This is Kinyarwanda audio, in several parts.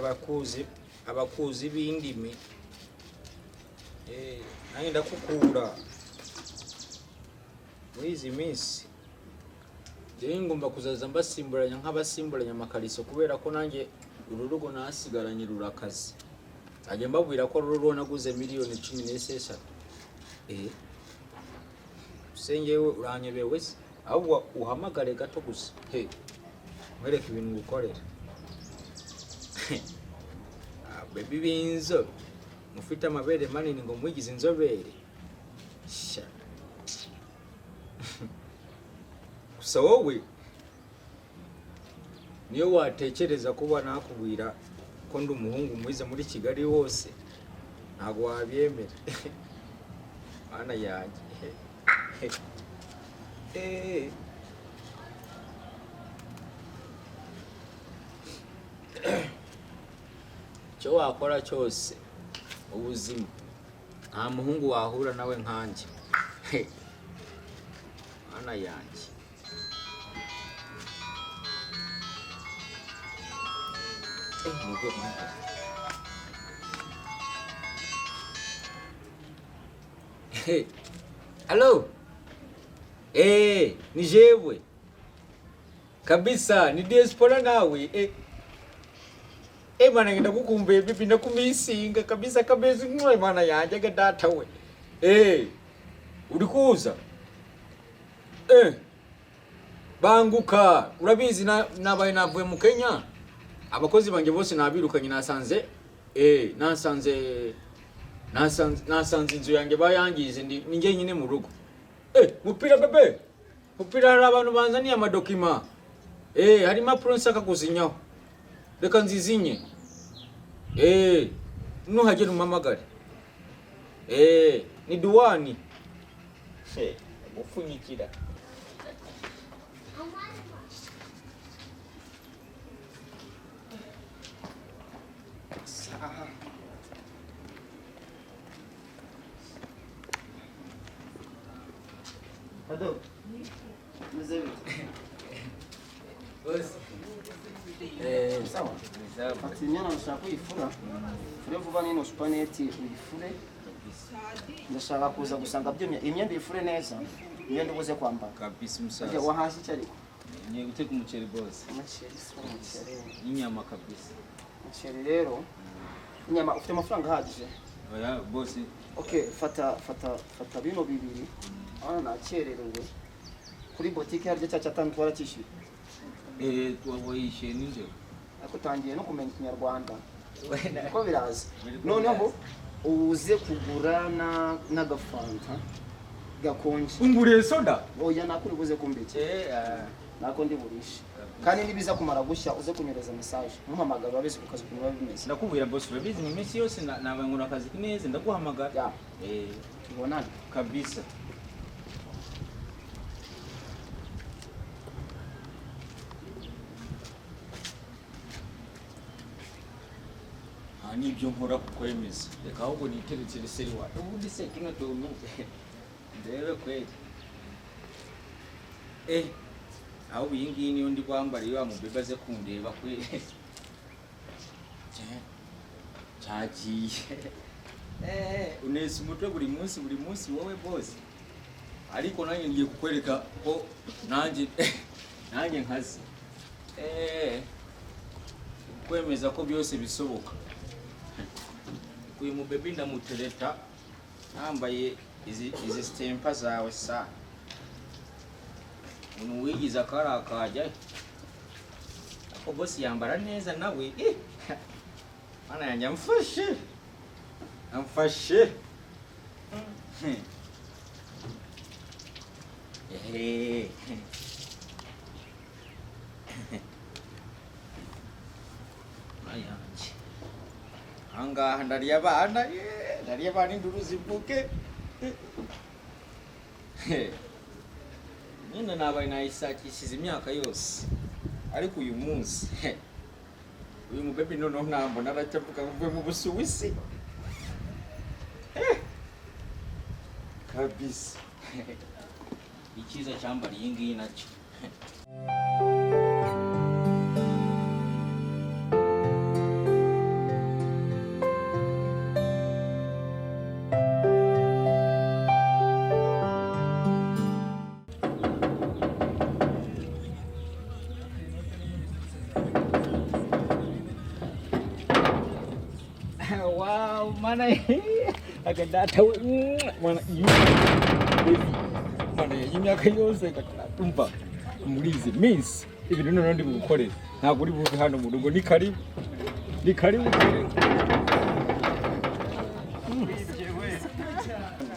nsubiza abakuzi b'indimi nange ndakukura muri izi minsi. Rero ngomba kuzaza mbasimburanya nk'abasimburanya amakariso kubera ko nange ururugo nasigaranye rurakaze. Ajya mbabwira ko ururugo naguze miliyoni 16. Sengewe uranyebewe se ahubwo uhamagare gato gusa mwereke ibintu gukorera. Baby binzo mufite amabere manini ngo mwigize inzobere gusa wowe niyo watekereza kuba nakubwira ko ndi umuhungu mwiza muri Kigali hose ntago wabyemera. Mana yanjye cyo wakora cyose ubuzima nta muhungu wahura nawe nkanjye. Mana yanjye nibwo Hello. Ni jewe kabisa, ni diaspora nawe. Mana ngenda kukumbuye bibi nakumisinga kabisa kabeza nkwe mana yanjye ga data we. Uri kuza? Banguka, urabizi nabaye navuye mu Kenya. Abakozi banjye bose nabirukanye nasanze nasanze inzu yanjye bayangize ni nge nyine mu rugo. Mupira bebe. Mupira hari abantu banzaniye amadokima. Hari impapuro nsaka kuzinyaho. Reka nzizinye. Nuhagera umamagare. Ni duwani. Mufunyikira. Ado. Mzee. Boss. Sawa. Ati nyana nashaka kuyifura. Fure vuba nino supaneti uyifure. Ndashaka kuza gusanga byumye imyenda ifure neza. Imyenda ubuze kwambara. Kabisa musaza. Wahashye cyariko. Ngiye guteka umuceri boss. Umuceri. Inyama kabisa. Umuceri rero. Inyama ufite amafaranga ahagije. Oya boss. Okay, fata bino bibiri. Nakererewe kuri boutique harya cyaca tantwara cyishyuye. Twabwishe ninje. Ako tangiye no kumenya Kinyarwanda. Ko biraza. Noneho uze kugura n'agafanta gakonje. Unguriye soda? Oya nakuri buze kumbike. Nako ndi burishe. Kandi nibiza kumara gushya uze kunyereza message. Muhamagara wabizi kukazi kunywa bimeze. Ndakubwira boss urabizi mu minsi yose nabangura akazi kineze ndaguhamagara. Tubonane kabisa. Nibyo nkora kukwemeza. Reka ahubwo niteretse reseri wa. Ubundi se kimwe tumu. Ndebe kweli. Aho biyingiye niyo ndi kwambara iyo amubebaze kundeba kweli. Cyagiye. Unese umutwe buri munsi wowe boss. Ariko nanjye ngiye kukwereka ko nanjye nkazi. Kwemeza ko byose bisoboka. Uyu mubebe ndamutereta nambaye izi stempa zawe sa. Umuntu wigize akarakajya. Ako boss yambara neza nawe. Mana yanjye amfashe. Angaha ndariya abana induru zivuke. Nyine nabaye nayisakishize imyaka yose ariko uyu munsi uyu mubebe noneho ntambona aracyavuga uvuye mu Busuwisi kabisa. Ikiza cyambariye iyi ngiyi nacyo. Wow, mana akadata mana mana imyaka yose umva murize miss ibintu none ndi bukorera ntabwo uri buve hano mu rugo ni karibu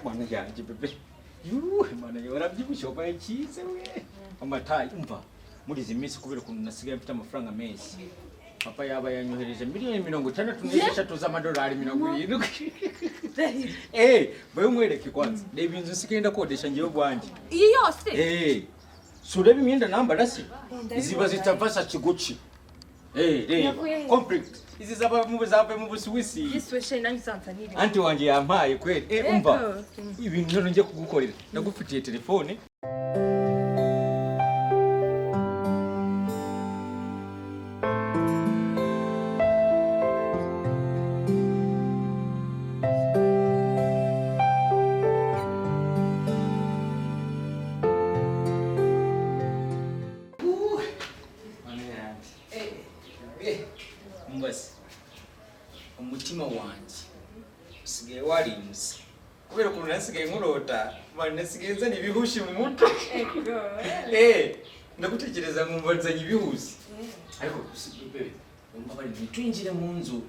mana yanjye bebe mana yarabyibushe kwa ikize we amatayi umva murize miss kubera ukuntu nasigaye mfite amafaranga menshi papa yaba yanyohereje $53 z'amadolari 70. Bayo mwereke kwanza. Reba inzu sikenda kodesha ngiye bwanje. Iyi yose? Sureba imyenda nambara se. Iziba zitavasa kiguci. Reba. Complete. Izi zaba mu Busuwisi. Yisweshe nangi sansanire. Anti wanje yampaye kweli. Umva. Ibintu none ngiye kugukorera. Ndagufitiye telefone. Umutima wanje usigaye warimuse kubera ukuntu nasigaye nkurota nasigaye nzana ibihushi mu mutwe ndagutekereza nkumva nzanye ibihushi ariko bebe umva bari twinjire mu nzu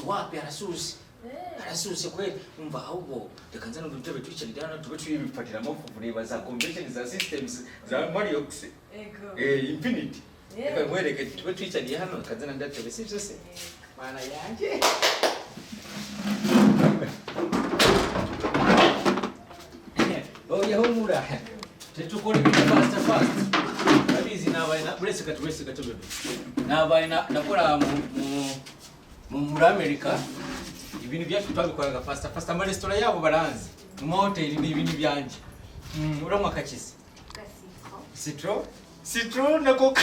wapi arasuse kweli umva ahubwo reka nzana udutebe twicarira hano tube twibifatira amafu kureba za convention za systems za Mariox Infinity reka nkwereke tube twicariye hano kazana ndatebe sivyo se mana yanje yahumura tetukore fast abizi nabaye na bless katubebe nabaye nakora muri America ibintu byacu twabikoraga fast ama restaurant yabo baranzi mu hotel ni ibintu byanje uramwa kakisi Citron na coca.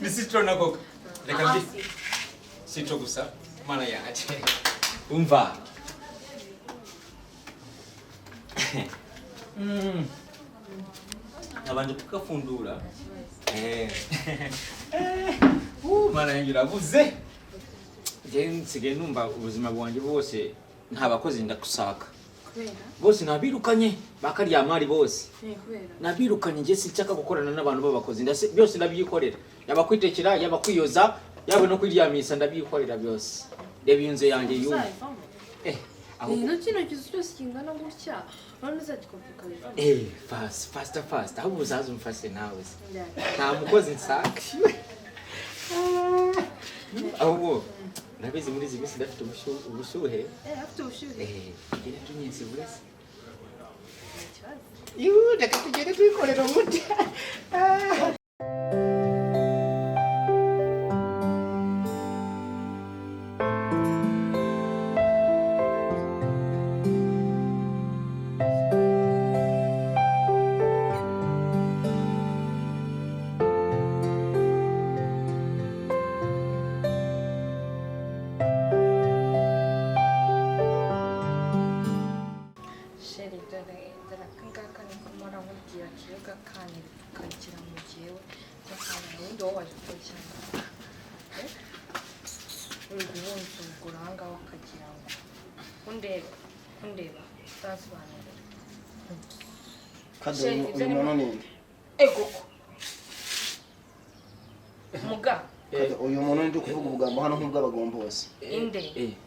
Ni citron na coca. Reka mbi. Citron gusa mana yaje. Umva. Abantu tukafundura. Mana yanjye irabuze. Je nsigaye numva ubuzima bwanjye bwose nta bakozi ndakusaka. Bose nabirukanye bakaryamari bose nabirukanye nje sinshaka gukorana n'abantu b'abakozi ndase byose ndabyikorera yaba kwitekera yaba kwiyoza yaba no kwiryamisa ndabyikorera byose reba inzu yanjye yuko no kino kizu cyose kingana gutya none uzagikomplika fast aho uzaza umfase nawe nta mukozi nsaka aho nabizi muri izi minsi ndafite ubushuhe afite ubushuhe gira tunyese burese reka tugende twikorera umuti uyu muntu ndi kuvuga ubugambo hano nk'ubw'abagombo bose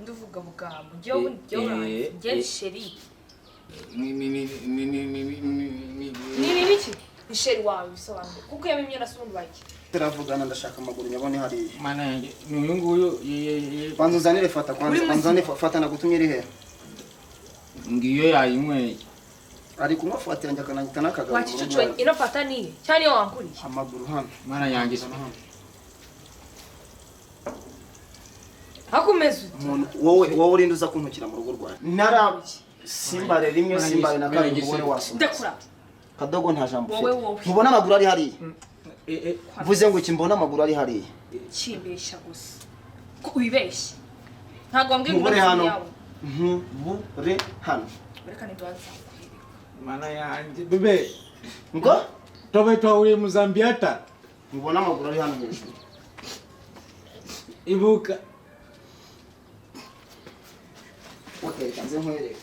nduvuga bugambo ngiye sheri ni biki isheri wawe bisobanura kuko yamenye nasundi baki turavugana ndashaka amaguru nyabone hariya mana yanjye uyu nguyu banza uzanire fata kwanza fata nagutumye iri he ngiyo yayinyweye ari kunywa fata yanjye akananyita n'akagabo wacicucu ino fata niye cyane wankuriye amaguru hano mana yanjye hakumeze wowe urinde uza kuntukira mu rugo rwawe narabye simbare rimwe simbare na kabiri ubone wasoma ndakura kadogo nta jambo mubona amaguru ari hariya vuze ngo kimbona amaguru ari hariya kimbesha gusa ko ubibeshye ntago wambwiye ngo yawe bure hano reka nidwanza mana yanjye bebe ngo tobe twahuye mu Zambiata mubona amaguru ari hano hejuru ibuka reka nze nkwereke